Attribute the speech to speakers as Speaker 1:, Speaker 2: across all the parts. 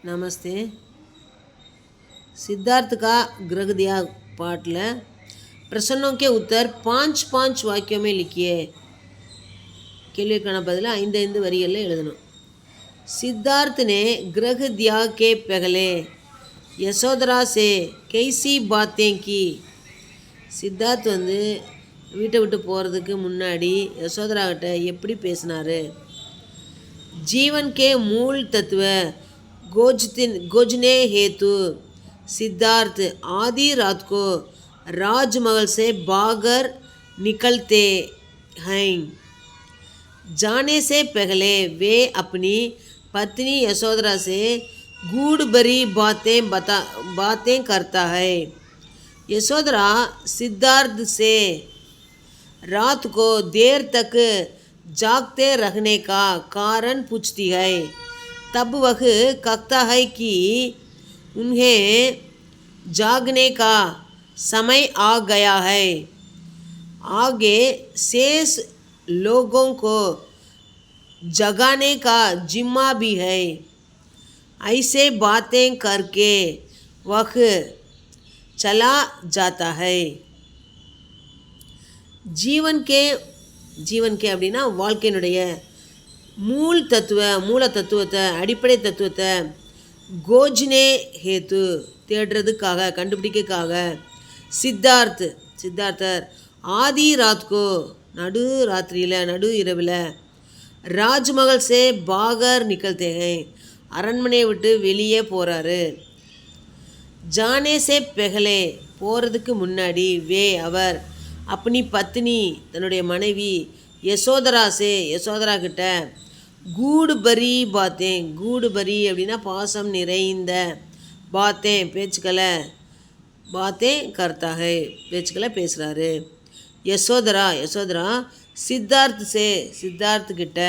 Speaker 1: नमस्ते। सिद्धार्थ का ग्रह दिया पाठ में प्रश्नों के उत्तर 5 वाक्यों में लिखिए। கேள்விக்கான பதில் 5 வரிகளில் எழுதணும். सिद्धार्थ ने ग्रह दिया के पहले यशोधरा से कैसी बातें की. சித்தார்த் வீட்டை விட்டு போகிறதுக்கு முன்னாடி யசோதரா கிட்ட எப்படி பேசினார். जीवन के मूल तत्व खोजने हेतु सिद्धार्थ आधी रात को राजमहल से बाहर निकलते हैं. जाने से पहले वे अपनी पत्नी यशोधरा से गूढ़ भरी बातें करता है. यशोधरा सिद्धार्थ से रात को देर तक जागते रहने का कारण पूछती है. तब वह कहता है कि उन्हें जागने का समय आ गया है. आगे शेष लोगों को जगाने का जिम्मा भी है. ऐसे बातें करके वह चला जाता है. जीवन के அப்படின்னா வாழ்க்கையினுடைய மூல தத்துவத்தை அடிப்படை தத்துவத்தை கோஜ்னே ஹேத்து தேடுறதுக்காக கண்டுபிடிக்கிறதுக்காக சித்தார்த்தர் ஆதி ராத்கோ நடு இரவில் ராஜ்மஹல் சே பாகர் நிகழ்த்தே அரண்மனையை விட்டு வெளியே போகிறாரு. ஜானே சே பெஹலே போகிறதுக்கு முன்னாடி அவர் அப்பனி பத்னி தன்னுடைய மனைவி யசோதரா கிட்ட கூடு பரி அப்படின்னா பாசம் நிறைந்த பேச்சுக்களை பேசுகிறாரு. யசோதரா சித்தார்த் கிட்ட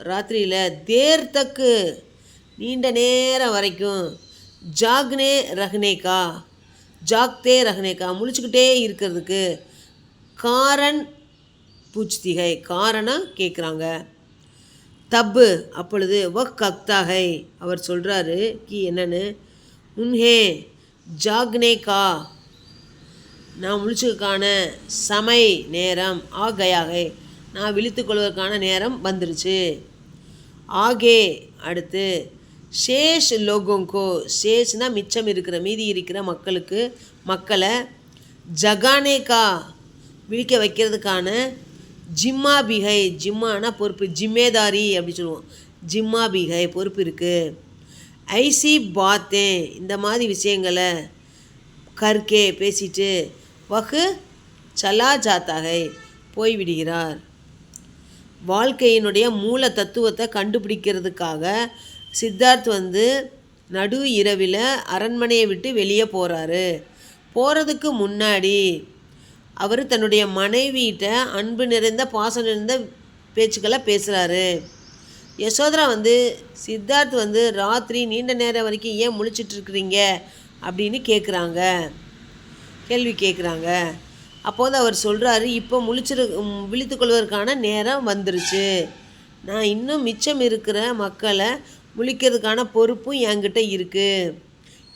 Speaker 1: ராத்திரியில் தேர் தக்கு நீண்ட நேரம் வரைக்கும் ஜாக்தே ரஹ்னேகா முழிச்சுக்கிட்டே இருக்கிறதுக்கு காரணம் கேட்குறாங்க. தப்பு அப்பொழுது கக்தாகை அவர் சொல்கிறாரு கி என்னன்னு உன்ஹே ஜாக்னேகா நான் முழிச்சுக்கான நேரம் ஆகையாகை நான் விழித்துக்கொள்வதற்கான நேரம் வந்துருச்சு. ஆகே அடுத்து ஷேஷ் லோகோங்கோ ஷேஷ்னா மிச்சம் மீதி இருக்கிற மக்களை ஜகானேகா விழிக்க வைக்கிறதுக்கான ஜிம்மா பிகை ஜிம்மானா பொறுப்பு ஜிம்மேதாரி அப்படி சொல்லுவோம். ஜிம்மா பிகை பொறுப்பு இருக்குது. ஐசி பாத்தே இந்த மாதிரி விஷயங்களை கற்கே பேசிட்டு சலா ஜாத்தாகை போய்விடுகிறார். வாழ்க்கையினுடைய மூல தத்துவத்தை கண்டுபிடிக்கிறதுக்காக சித்தார்த் நடு இரவில் அரண்மனையை விட்டு வெளியே போகிறதுக்கு முன்னாடி அவர் தன்னுடைய மனைவியிட்ட அன்பு நிறைந்த பாசம் நிறைந்த பேச்சுக்களை பேசுகிறாரு. யசோதரா சித்தார்த் ராத்திரி நீண்ட நேரம் வரைக்கும் ஏன் முழிச்சிட்ருக்குறீங்க அப்படின்னு கேள்வி கேட்குறாங்க. அப்போது அவர் சொல்கிறாரு இப்போ விழித்துக்கொள்வதற்கான நேரம் வந்துருச்சு. நான் இன்னும் மிச்சம் இருக்கிற மக்களை முழிக்கிறதுக்கான பொறுப்பும் என்கிட்ட இருக்குது.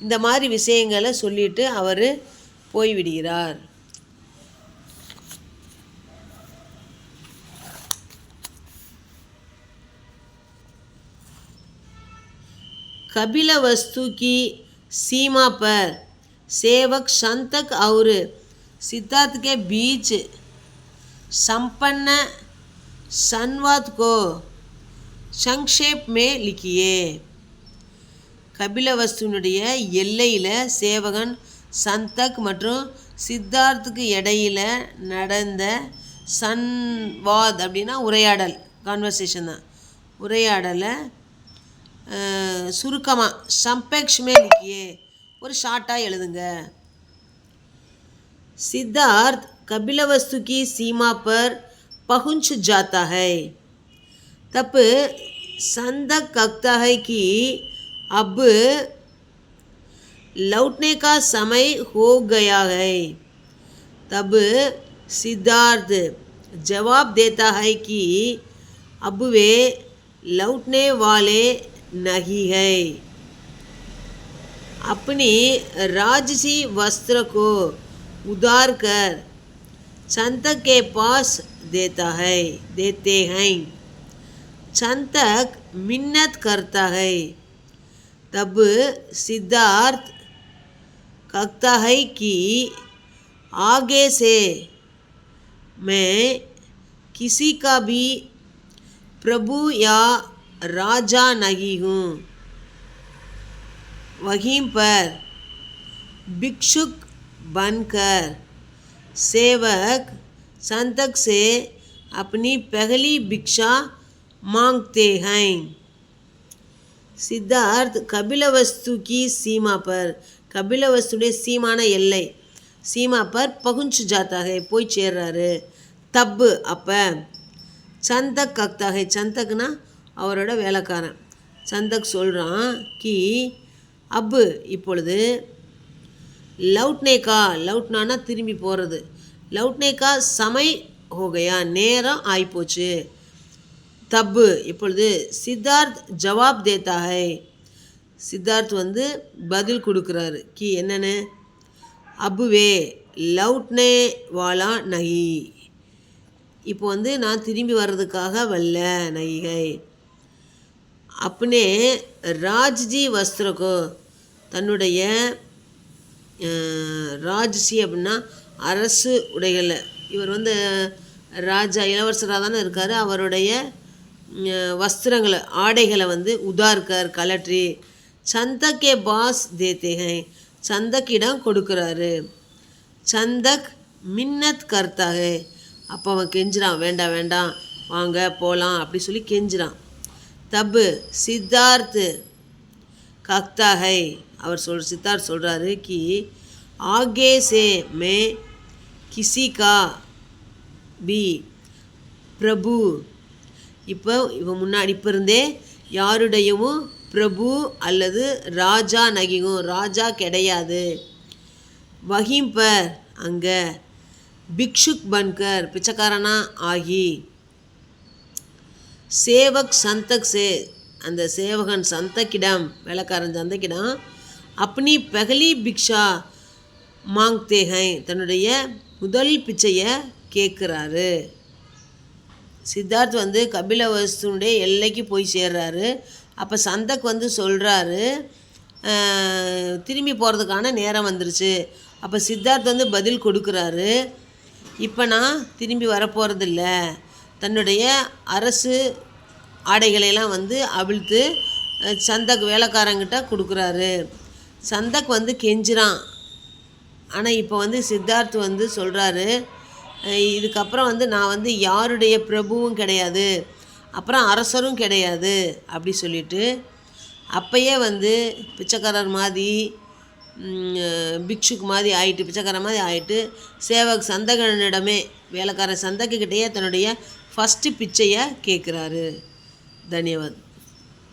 Speaker 1: இந்த மாதிரி விஷயங்களை சொல்லிவிட்டு அவர் போய்விடுகிறார். कपिलवस्तु की सीमा पर सेवक शंतक और सिद्धार्थ के बीच संपन्न संवाद को संक्षेप में लिखिए. கபிலவஸ்துனுடைய எல்லையில் சேவகன் சந்தக் மற்றும் சித்தார்த்துக்கு இடையில் நடந்த சன்வாத் அப்படின்னா உரையாடல் கான்வர்சேஷன் தான். உரையாடலை சுருக்கமாக சம்பேக்ஷ்மே லிக்கியே ஒரு ஷார்ட்டாக எழுதுங்க. सिद्धार्थ कपिलवस्तु की सीमा पर पहुंच जाता है. तब संदक कहता है कि अब लौटने का समय हो गया है. तब सिद्धार्थ जवाब देता है कि अब वे लौटने वाले नहीं है। अपनी राजसी वस्त्र को उतार कर चंदक के पास देते हैं। चंदक मिन्नत करता है। तब सिद्धार्थ कहता है कि आगे से मैं किसी का भी प्रभु या राजा नहीं हूँ। वहीं पर भिक्षुक बनकर सेवक संतक से अपनी पहली भिक्षा मांगते हैं। सिद्धार्थ कपिलवस्तु की सीमा पर, कपिलवस्तुடைய सीमाना எல்லை, सीमा पर पहुंच जाता है, போய் சேர்றாரு। तब அப்ப சந்தக் कहता है, சந்தக்னா அவரோட வேலைக்காரன், சந்தக் சொல்கிறான் कि अब இப்பொழுது लौटने का, लौटना திரும்பி போகிறது, लौटने का समय हो गया, நேரம் ஆயிப்போச்சு। तब இப்பொழுது சித்தார்த் ஜவாப் தேத்தா है, சித்தார்த் வந்து பதில் கொடுக்குறாரு कि என்னென்னு, अब वे लौटने वाला नहीं, இப்போ வந்து நான் திரும்பி வர்றதுக்காக வரல, नहीं है। अपने ராஜ்ஜி வஸ்திரக்கோ, தன்னுடைய ராஜ்ஜி அப்படின்னா அரசு உடைகள், இவர் வந்து ராஜா இளவரசராக தானே இருக்கார், அவருடைய வஸ்திரங்களை ஆடைகளை வந்து உதார்கர் கலற்றி சந்தக்கே பாஸ் தேத்தே ஹை, சந்தக்கிடம் கொடுக்குறாரு। சந்தக் மின்னத் கர்த்தா ஹை, அப்போ அவன் கெஞ்சுறான், வேண்டாம் வேண்டாம் வாங்க போகலாம் அப்படி சொல்லி கெஞ்சுறான்। தப் சித்தார்த் கக்தா ஹை, அவர் சித்தார்த் சொல்கிறாரு कि आगे से मैं किसी का भी பிரபு, இப்போ இவன் முன்னாடி இப்போ இருந்தே யாருடையவும் பிரபு அல்லது ராஜா நகிகும், ராஜா கிடையாது। வஹீம் பர், அங்கே பிக்ஷுக் பன்கர், பிச்சைக்காரனா ஆகி சேவக் சந்தக் சே, அந்த சேவகன் சந்தக்கிடம், வேலைக்காரன் சந்தக்கிடம் அப்பனி பகலி பிக்ஷா மாங்தே ஹை, தன்னுடைய முதல் பிச்சையை கேட்குறாரு। சித்தார்த் வந்து கபிலவஸ்துடைய எல்லைக்கு போய் சேர்றாரு। அப்போ சந்தக் வந்து சொல்கிறாரு, திரும்பி போகிறதுக்கான நேரம் வந்துருச்சு। அப்போ சித்தார்த் வந்து பதில் கொடுக்குறாரு, இப்போ நான் திரும்பி வரப்போகிறதில்ல, தன்னுடைய அரசு ஆடைகளையெல்லாம் வந்து அவிழ்த்து சந்தக் வேலைக்காரங்கிட்ட கொடுக்குறாரு। சந்தக் வந்து கெஞ்சுறான், ஆனால் இப்போ வந்து சித்தார்த் வந்து சொல்கிறாரு, இதுக்கப்புறம் வந்து நான் வந்து யாருடைய பிரபுவும் கிடையாது, அப்புறம் அரசரும் கிடையாது அப்படி சொல்லிட்டு, அப்பயே வந்து பிச்சைக்காரர் மாதிரி பிக்ஷுக்கு மாதிரி ஆயிட்டு, பிச்சைக்காரர் மாதிரி ஆயிட்டு சேவக் சந்தகனிடமே, வேலைக்காரன் சந்தக்கிட்டேயே தன்னுடைய ஃபஸ்ட்டு பிச்சையை கேட்குறாரு। தன்யவாத்।